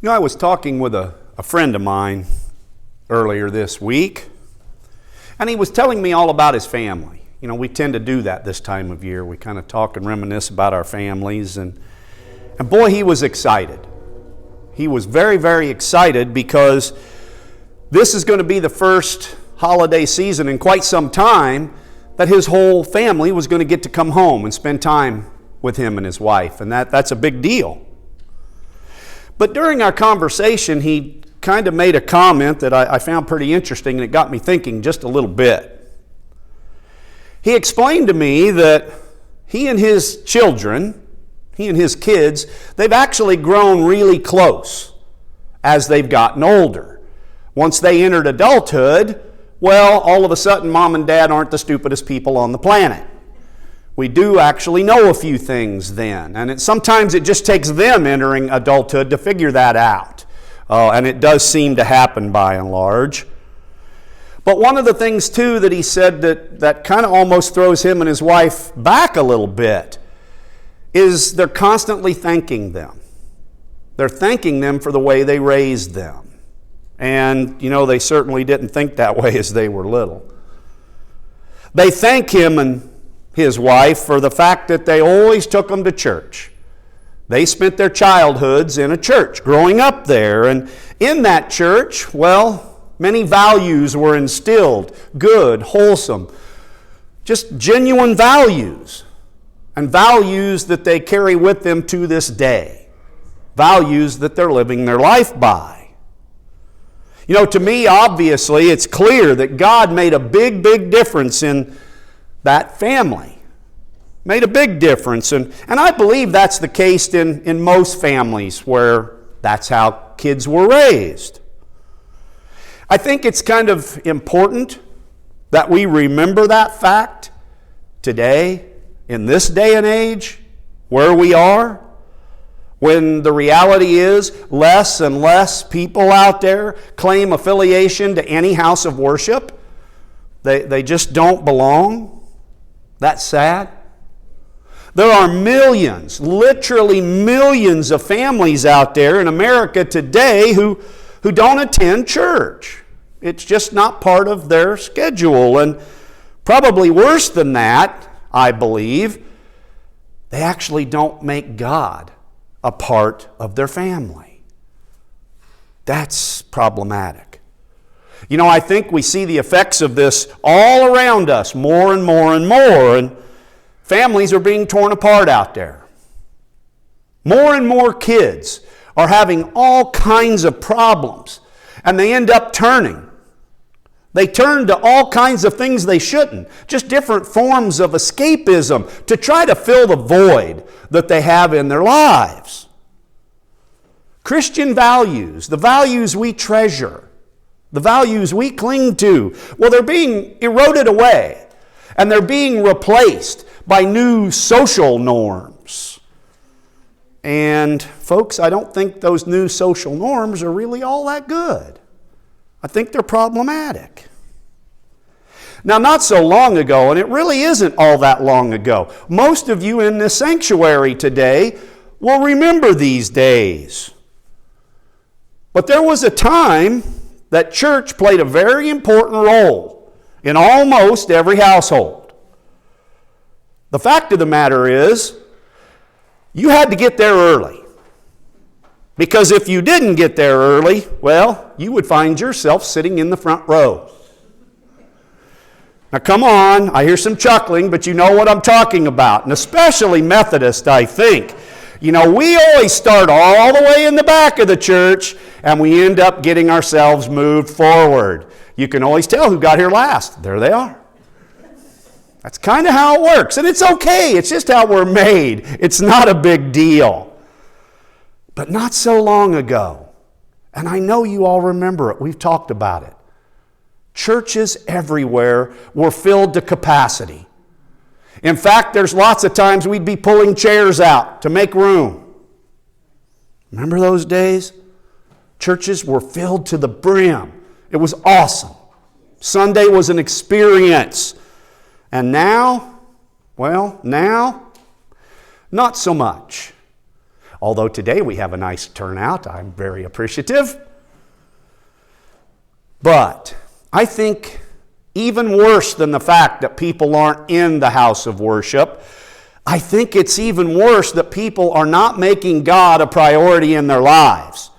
I was talking with a friend of mine earlier this week, and he was telling me all about his family. We tend to do that this time of year. We kind of talk and reminisce about our families, and boy, he was excited. He was very, very excited because this is going to be the first holiday season in quite some time that his whole family was going to get to come home and spend time with him and his wife, and that's a big deal. But during our conversation, he kind of made a comment that I found pretty interesting, and it got me thinking just a little bit. He explained to me that he and his children, he and his kids, they've actually grown really close as they've gotten older. Once they entered adulthood, well, all of a sudden, mom and dad aren't the stupidest people on the planet. We do actually know a few things then, and sometimes it just takes them entering adulthood to figure that out. And it does seem to happen by and large. But one of the things, too, that he said that kind of almost throws him and his wife back a little bit is they're constantly thanking them. They're thanking them for the way they raised them. And, they certainly didn't think that way as they were little. They thank him and his wife for the fact that they always took them to church. They spent their childhoods in a church, growing up there. And in that church, many values were instilled, good, wholesome, just genuine values, and values that they carry with them to this day, values that they're living their life by. To me, obviously, it's clear that God made a big, big difference in that family. Made a big difference. And I believe that's the case in most families where that's how kids were raised. I think it's kind of important that we remember that fact today, in this day and age, where we are, when the reality is less and less people out there claim affiliation to any house of worship. They just don't belong. That's sad. There are millions, literally millions of families out there in America today who don't attend church. It's just not part of their schedule. And probably worse than that, I believe, they actually don't make God a part of their family. That's problematic. I think we see the effects of this all around us more and more and more, and families are being torn apart out there. More and more kids are having all kinds of problems, and they end up turning. They turn to all kinds of things they shouldn't, just different forms of escapism to try to fill the void that they have in their lives. Christian values, the values we treasure, the values we cling to, they're being eroded away, and they're being replaced by new social norms. And folks, I don't think those new social norms are really all that good. I think they're problematic. Now, not so long ago, and it really isn't all that long ago, most of you in this sanctuary today will remember these days. But there was a time that church played a very important role in almost every household. The fact of the matter is, you had to get there early. Because if you didn't get there early, you would find yourself sitting in the front row. Now come on, I hear some chuckling, but you know what I'm talking about. And especially Methodist, I think. We always start all the way in the back of the church, and we end up getting ourselves moved forward. You can always tell who got here last. There they are. That's kind of how it works. And it's okay. It's just how we're made. It's not a big deal. But not so long ago, and I know you all remember it, we've talked about it, churches everywhere were filled to capacity. In fact, there's lots of times we'd be pulling chairs out to make room. Remember those days? Churches were filled to the brim. It was awesome. Sunday was an experience. And now, not so much. Although today we have a nice turnout, I'm very appreciative. But I think even worse than the fact that people aren't in the house of worship, I think it's even worse that people are not making God a priority in their lives.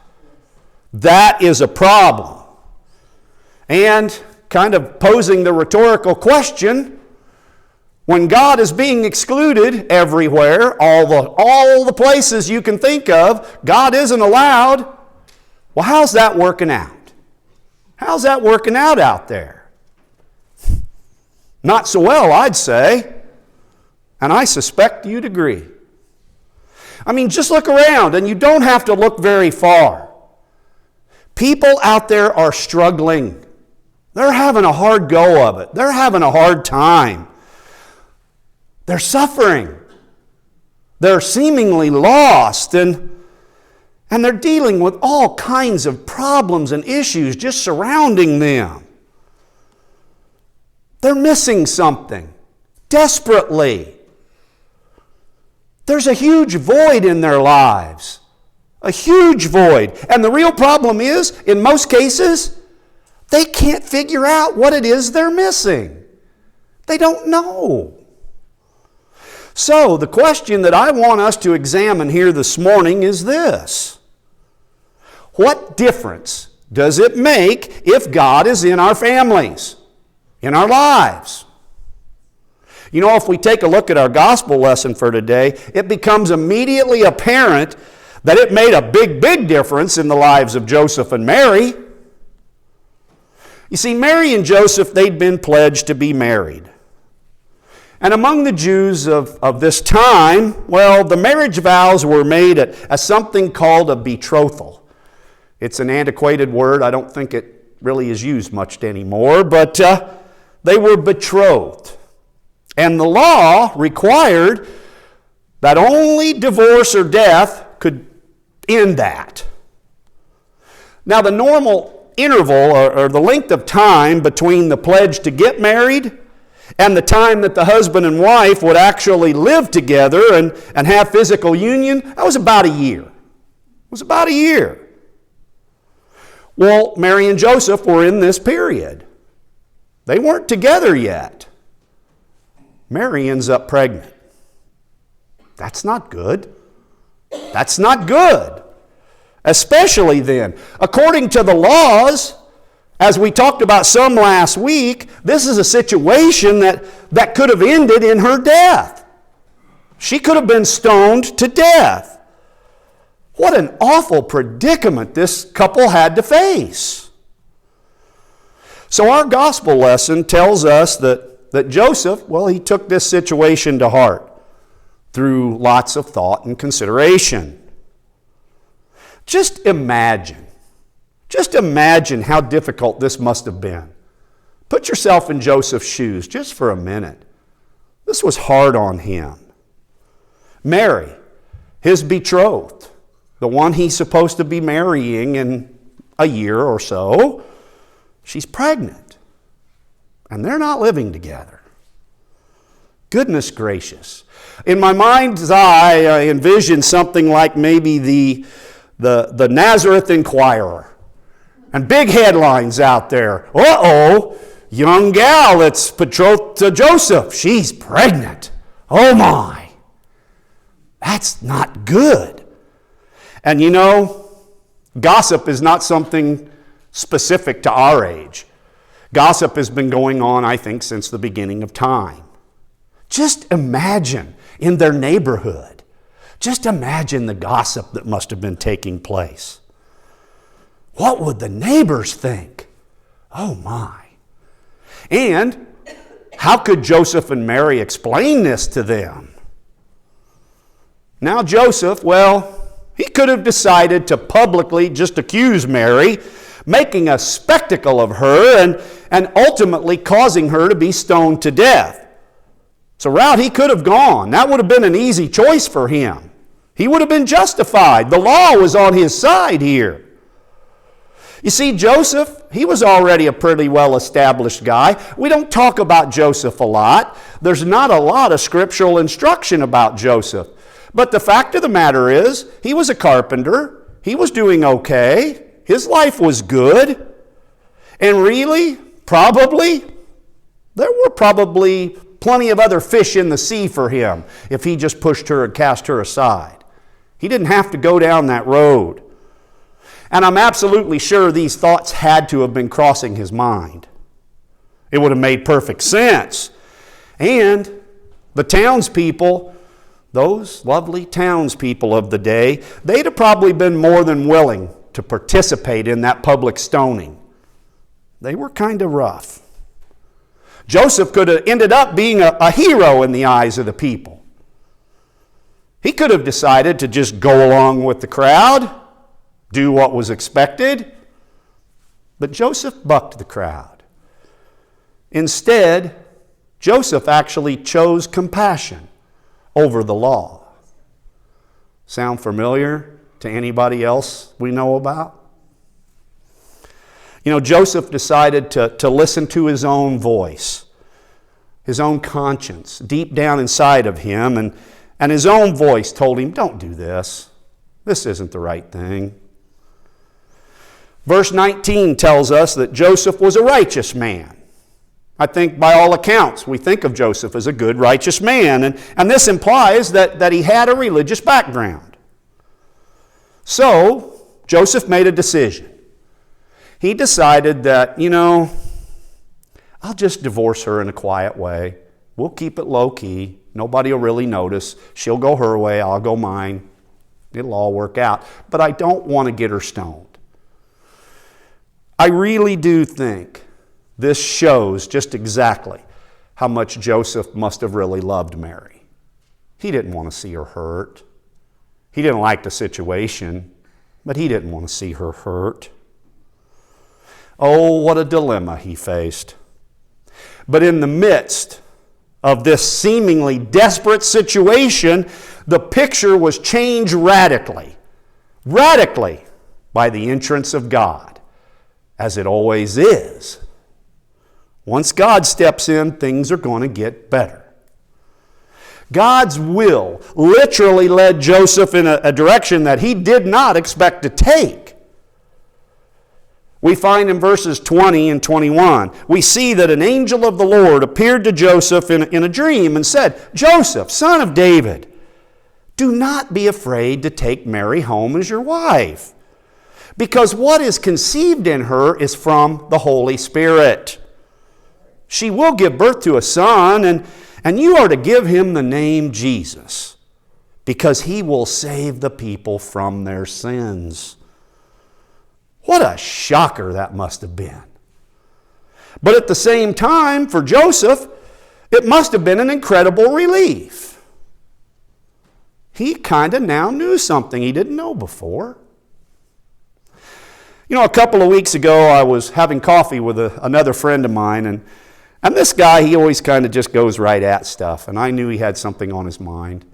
That is a problem. And kind of posing the rhetorical question, when God is being excluded everywhere, all the places you can think of, God isn't allowed, well, how's that working out? How's that working out there? Not so well, I'd say. And I suspect you'd agree. I mean, just look around, and you don't have to look very far. People out there are struggling. They're having a hard go of it. They're having a hard time. They're suffering. They're seemingly lost, and they're dealing with all kinds of problems and issues just surrounding them. They're missing something desperately. There's a huge void in their lives. A huge void. And the real problem is, in most cases, they can't figure out what it is they're missing. They don't know. So, the question that I want us to examine here this morning is this. What difference does it make if God is in our families, in our lives? You know, if we take a look at our gospel lesson for today, it becomes immediately apparent that it made a big, big difference in the lives of Joseph and Mary. You see, Mary and Joseph, they'd been pledged to be married. And among the Jews of this time, well, the marriage vows were made at something called a betrothal. It's an antiquated word. I don't think it really is used much anymore, but they were betrothed. And the law required that only divorce or death could end that. Now, the normal interval or the length of time between the pledge to get married and the time that the husband and wife would actually live together and have physical union, that was about a year. It was about a year. Well, Mary and Joseph were in this period. They weren't together yet. Mary ends up pregnant. That's not good. That's not good. Especially then. According to the laws, as we talked about some last week, this is a situation that could have ended in her death. She could have been stoned to death. What an awful predicament this couple had to face. So our gospel lesson tells us that Joseph, well, he took this situation to heart through lots of thought and consideration. Just imagine how difficult this must have been. Put yourself in Joseph's shoes just for a minute. This was hard on him. Mary, his betrothed, the one he's supposed to be marrying in a year or so, she's pregnant. And they're not living together. Goodness gracious. In my mind's eye, I envision something like maybe the Nazareth Enquirer. And big headlines out there. Uh-oh, young gal that's betrothed to Joseph. She's pregnant. Oh my. That's not good. And you know, gossip is not something specific to our age. Gossip has been going on, I think, since the beginning of time. Just imagine in their neighborhood. Just imagine the gossip that must have been taking place. What would the neighbors think? Oh my. And how could Joseph and Mary explain this to them? Now Joseph, well, he could have decided to publicly just accuse Mary, making a spectacle of her and ultimately causing her to be stoned to death. It's a route he could have gone. That would have been an easy choice for him. He would have been justified. The law was on his side here. You see, Joseph, he was already a pretty well-established guy. We don't talk about Joseph a lot. There's not a lot of scriptural instruction about Joseph. But the fact of the matter is, he was a carpenter. He was doing okay. His life was good. And really, there were probably plenty of other fish in the sea for him if he just pushed her and cast her aside. He didn't have to go down that road. And I'm absolutely sure these thoughts had to have been crossing his mind. It would have made perfect sense. And the townspeople, those lovely townspeople of the day, they'd have probably been more than willing to participate in that public stoning. They were kind of rough. Joseph could have ended up being a hero in the eyes of the people. He could have decided to just go along with the crowd, do what was expected. But Joseph bucked the crowd. Instead, Joseph actually chose compassion over the law. Sound familiar to anybody else we know about? You know, Joseph decided to listen to his own voice, his own conscience, deep down inside of him, and his own voice told him, don't do this. This isn't the right thing. Verse 19 tells us that Joseph was a righteous man. I think by all accounts, we think of Joseph as a good, righteous man. And this implies that he had a religious background. So, Joseph made a decision. He decided that, I'll just divorce her in a quiet way. We'll keep it low-key. Nobody will really notice. She'll go her way, I'll go mine. It'll all work out. But I don't want to get her stoned. I really do think this shows just exactly how much Joseph must have really loved Mary. He didn't want to see her hurt. He didn't like the situation, but he didn't want to see her hurt. Oh, what a dilemma he faced. But in the midst of this seemingly desperate situation, the picture was changed radically by the entrance of God, as it always is. Once God steps in, things are going to get better. God's will literally led Joseph in a direction that he did not expect to take. We find in verses 20 and 21, we see that an angel of the Lord appeared to Joseph in a dream and said, Joseph, son of David, do not be afraid to take Mary home as your wife, because what is conceived in her is from the Holy Spirit. She will give birth to a son, and you are to give him the name Jesus, because he will save the people from their sins. What a shocker that must have been. But at the same time, for Joseph, it must have been an incredible relief. He kind of now knew something he didn't know before. A couple of weeks ago, I was having coffee with another friend of mine, and this guy, he always kind of just goes right at stuff, and I knew he had something on his mind.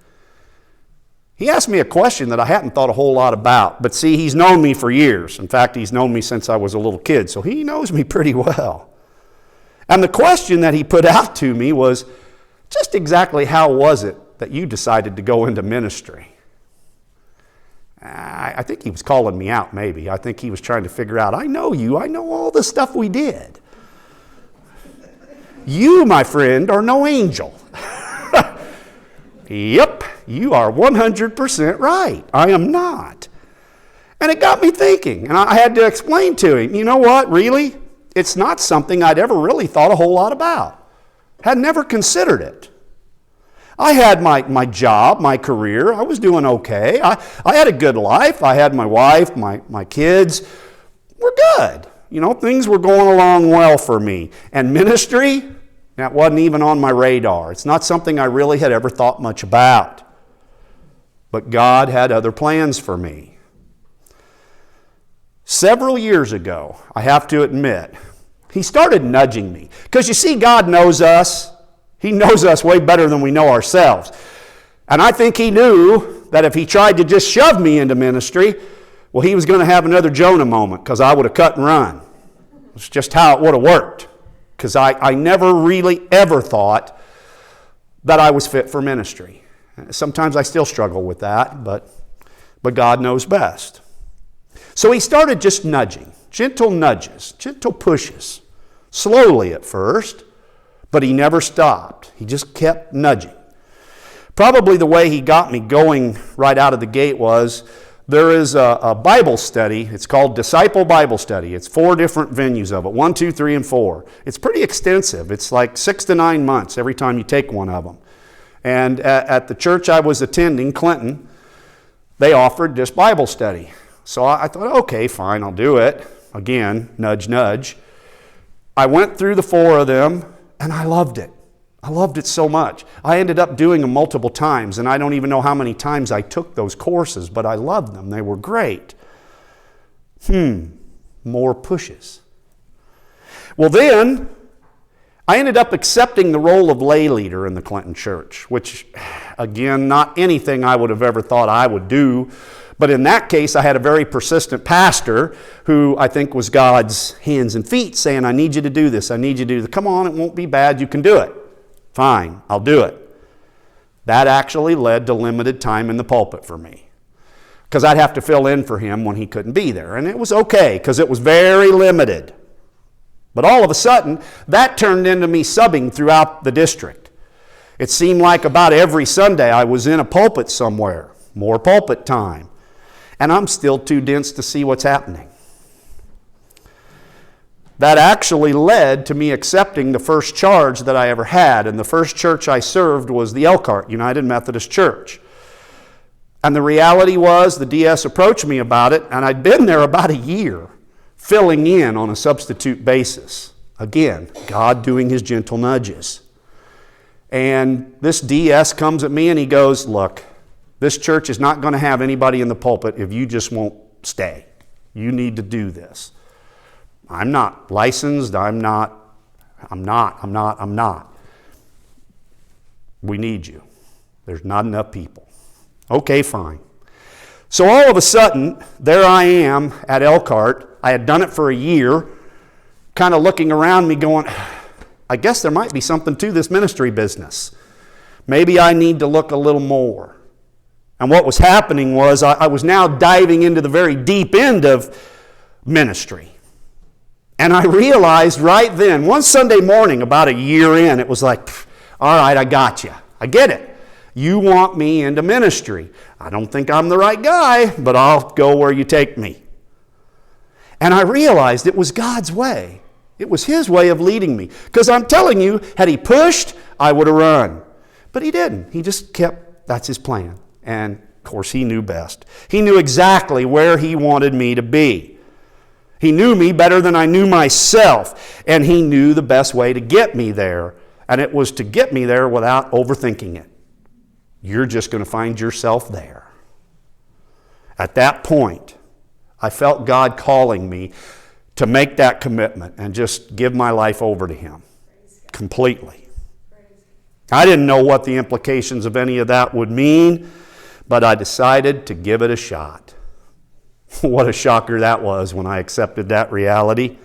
He asked me a question that I hadn't thought a whole lot about, but see, he's known me for years. In fact, he's known me since I was a little kid, so he knows me pretty well. And the question that he put out to me was, just exactly how was it that you decided to go into ministry? I think he was calling me out, maybe. I think he was trying to figure out, I know you, I know all the stuff we did. You, my friend, are no angel. Yep, you are 100% right. I am not. And it got me thinking, and I had to explain to him, you know what, really? It's not something I'd ever really thought a whole lot about. Had never considered it. I had my job, my career. I was doing okay. I had a good life. I had my wife, my kids. We're good. Things were going along well for me. And ministry, that wasn't even on my radar. It's not something I really had ever thought much about. But God had other plans for me. Several years ago, I have to admit, he started nudging me. Because you see, God knows us. He knows us way better than we know ourselves. And I think he knew that if he tried to just shove me into ministry, well, he was going to have another Jonah moment, because I would have cut and run. It's just how it would have worked. Because I never really ever thought that I was fit for ministry. Sometimes I still struggle with that, but God knows best. So he started just nudging, gentle nudges, gentle pushes, slowly at first, but he never stopped. He just kept nudging. Probably the way he got me going right out of the gate was, there is a Bible study. It's called Disciple Bible Study. It's 4 different venues of it, 1, 2, 3, and 4. It's pretty extensive. It's like 6 to 9 months every time you take one of them. And at the church I was attending, Clinton, they offered this Bible study. So I thought, okay, fine, I'll do it. Again, nudge, nudge. I went through the 4 of them, and I loved it. I loved it so much. I ended up doing them multiple times, and I don't even know how many times I took those courses, but I loved them. They were great. More pushes. Well, then, I ended up accepting the role of lay leader in the Clinton church, which, again, not anything I would have ever thought I would do. But in that case, I had a very persistent pastor who I think was God's hands and feet saying, I need you to do this. I need you to do this. Come on, it won't be bad. You can do it. Fine, I'll do it. That actually led to limited time in the pulpit for me, because I'd have to fill in for him when he couldn't be there. And it was okay, because it was very limited. But all of a sudden, that turned into me subbing throughout the district. It seemed like about every Sunday I was in a pulpit somewhere, more pulpit time. And I'm still too dense to see what's happening. That actually led to me accepting the first charge that I ever had. And the first church I served was the Elkhart United Methodist Church. And the reality was, the DS approached me about it, and I'd been there about a year, filling in on a substitute basis. Again, God doing his gentle nudges. And this DS comes at me and he goes, look, this church is not going to have anybody in the pulpit if you just won't stay. You need to do this. I'm not licensed. I'm not. We need you. There's not enough people. Okay, fine. So all of a sudden, there I am at Elkhart. I had done it for a year, kind of looking around me going, I guess there might be something to this ministry business. Maybe I need to look a little more. And what was happening was I was now diving into the very deep end of ministry. And I realized right then, one Sunday morning, about a year in, it was like, all right, I got you. I get it. You want me into ministry. I don't think I'm the right guy, but I'll go where you take me. And I realized it was God's way. It was his way of leading me. Because I'm telling you, had he pushed, I would have run. But he didn't. He just kept, that's his plan. And, of course, he knew best. He knew exactly where he wanted me to be. He knew me better than I knew myself, and he knew the best way to get me there, and it was to get me there without overthinking it. You're just going to find yourself there. At that point, I felt God calling me to make that commitment and just give my life over to him completely. I didn't know what the implications of any of that would mean, but I decided to give it a shot. What a shocker that was when I accepted that reality.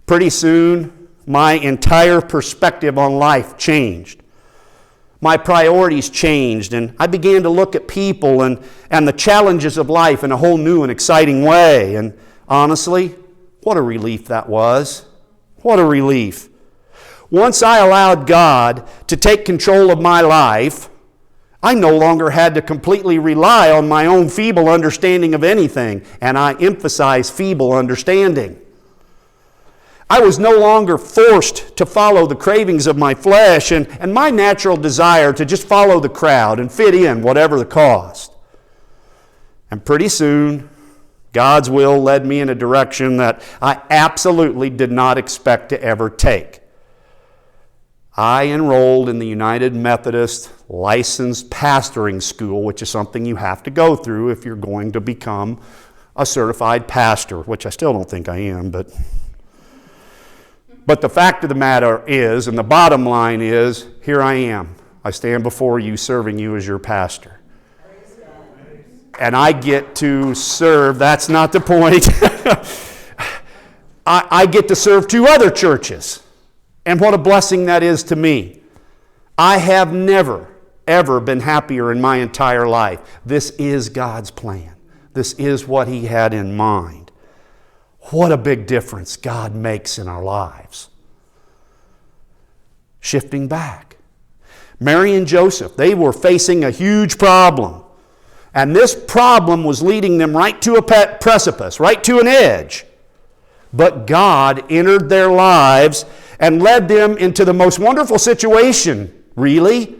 Pretty soon, my entire perspective on life changed. My priorities changed, and I began to look at people and the challenges of life in a whole new and exciting way. And honestly, what a relief that was. What a relief. Once I allowed God to take control of my life, I no longer had to completely rely on my own feeble understanding of anything, and I emphasize feeble understanding. I was no longer forced to follow the cravings of my flesh and my natural desire to just follow the crowd and fit in whatever the cost. And pretty soon, God's will led me in a direction that I absolutely did not expect to ever take. I enrolled in the United Methodist Licensed Pastoring School, which is something you have to go through if you're going to become a certified pastor, which I still don't think I am, but the fact of the matter is, and the bottom line is, here I am. I stand before you serving you as your pastor. And I get to serve, that's not the point. I get to serve 2 other churches. And what a blessing that is to me. I have never ever been happier in my entire life. This is God's plan. This is what He had in mind. What a big difference God makes in our lives. Shifting back. Mary and Joseph, they were facing a huge problem. And this problem was leading them right to a precipice, right to an edge. But God entered their lives and led them into the most wonderful situation, really.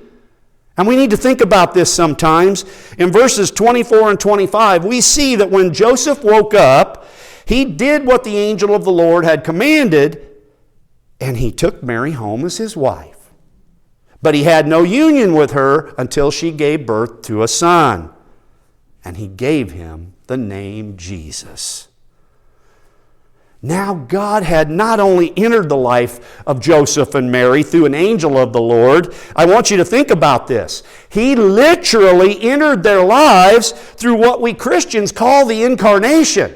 And we need to think about this sometimes. In verses 24 and 25, we see that when Joseph woke up, he did what the angel of the Lord had commanded, and he took Mary home as his wife. But he had no union with her until she gave birth to a son. And he gave him the name Jesus. Now God had not only entered the life of Joseph and Mary through an angel of the Lord. I want you to think about this. He literally entered their lives through what we Christians call the incarnation,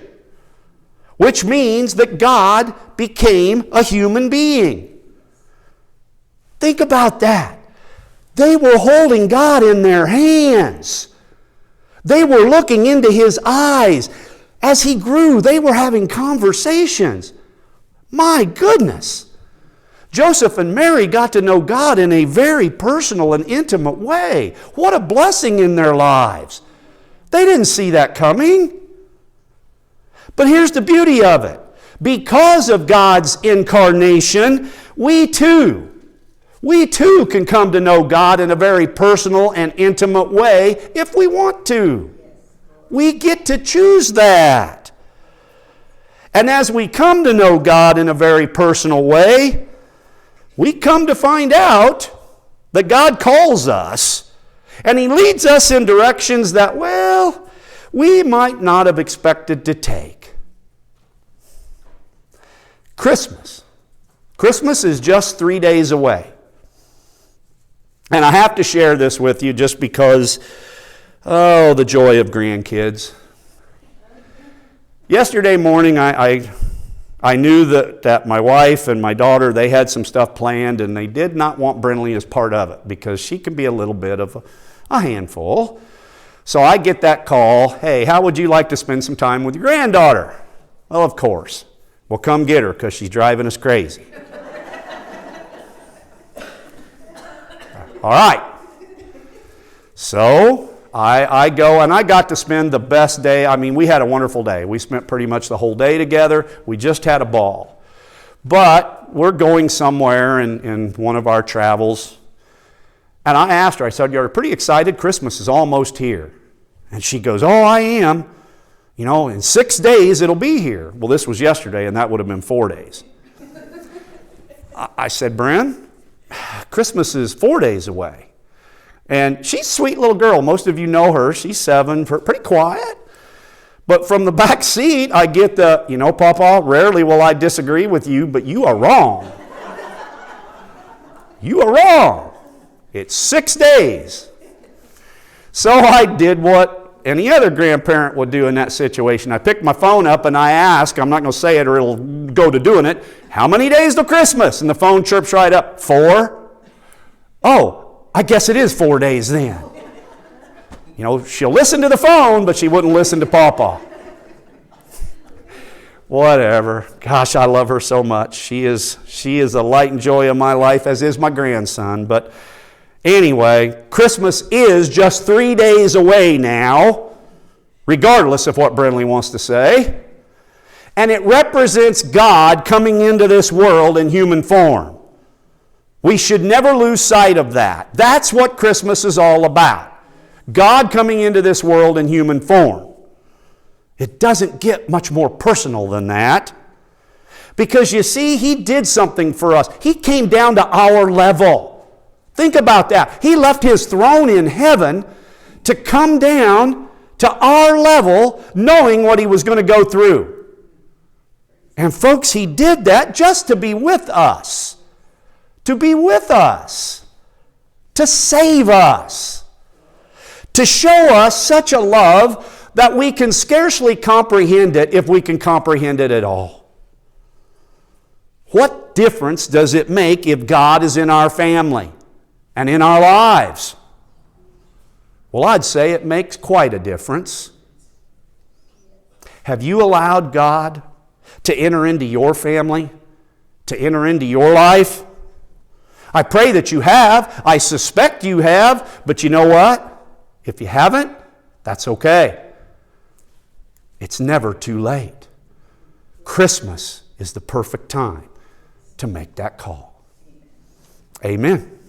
which means that God became a human being. Think about that. They were holding God in their hands. They were looking into His eyes. As He grew, they were having conversations. My goodness! Joseph and Mary got to know God in a very personal and intimate way. What a blessing in their lives. They didn't see that coming. But here's the beauty of it. Because of God's incarnation, we too can come to know God in a very personal and intimate way if we want to. We get to choose that. And as we come to know God in a very personal way, we come to find out that God calls us, and He leads us in directions that, well, we might not have expected to take. Christmas. Christmas is just 3 days away. And I have to share this with you just because, oh, the joy of grandkids. Yesterday morning, I knew that my wife and my daughter, they had some stuff planned, and they did not want Brinley as part of it because she can be a little bit of a handful. So I get that call, hey, how would you like to spend some time with your granddaughter? Well, of course. Well, come get her because she's driving us crazy. All right. So I go, and I got to spend the best day. I mean, we had a wonderful day. We spent pretty much the whole day together. We just had a ball. But we're going somewhere in one of our travels. And I asked her, I said, you're pretty excited? Christmas is almost here. And she goes, oh, I am. You know, in 6 days it'll be here. Well, this was yesterday, and that would have been 4 days. I said, Bryn, Christmas is 4 days away. And she's a sweet little girl. Most of you know her. She's 7, pretty quiet. But from the back seat, I get the, you know, Papa, rarely will I disagree with you, but you are wrong. You are wrong. It's 6 days. So I did what any other grandparent would do in that situation. I picked my phone up and I asked, I'm not going to say it or it'll go to doing it, how many days till Christmas? And the phone chirps right up, 4. Oh, I guess it is 4 days then. You know, she'll listen to the phone, but she wouldn't listen to Papa. Whatever. Gosh, I love her so much. She is a light and joy of my life, as is my grandson. But anyway, Christmas is just 3 days away now, regardless of what Brinley wants to say. And it represents God coming into this world in human form. We should never lose sight of that. That's what Christmas is all about. God coming into this world in human form. It doesn't get much more personal than that. Because you see, He did something for us. He came down to our level. Think about that. He left His throne in heaven to come down to our level, knowing what He was going to go through. And folks, He did that just to be with us. To be with us. To save us. To show us such a love that we can scarcely comprehend it, if we can comprehend it at all. What difference does it make if God is in our family and in our lives? Well, I'd say it makes quite a difference. Have you allowed God to enter into your family, to enter into your life? I pray that you have. I suspect you have. But you know what? If you haven't, that's okay. It's never too late. Christmas is the perfect time to make that call. Amen.